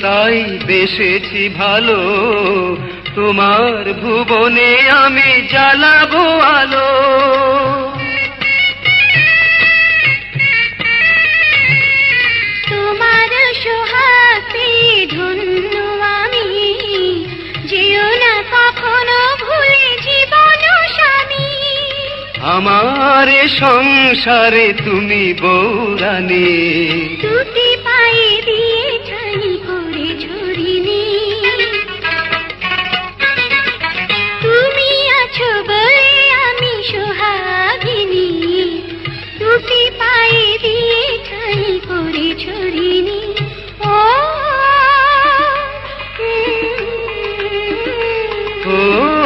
তাই বেসেছি ভালো, তোমার ভুবনে আমি জ্বালাবো আলো। তোমার সোহাগ পেয়ে ধন্য আমি, যেও না কখনো ভুলে জীবন স্বামী। আমার সংসারে তুমি বৌরানী, দুটি পায়ে দিয়ে ঠাই করে ঝরিনি। তুমি আছো বলে আমি সোহাগিনী, দুটি পায়ে দিয়ে ঠাই করে ঝরিনি। ও ও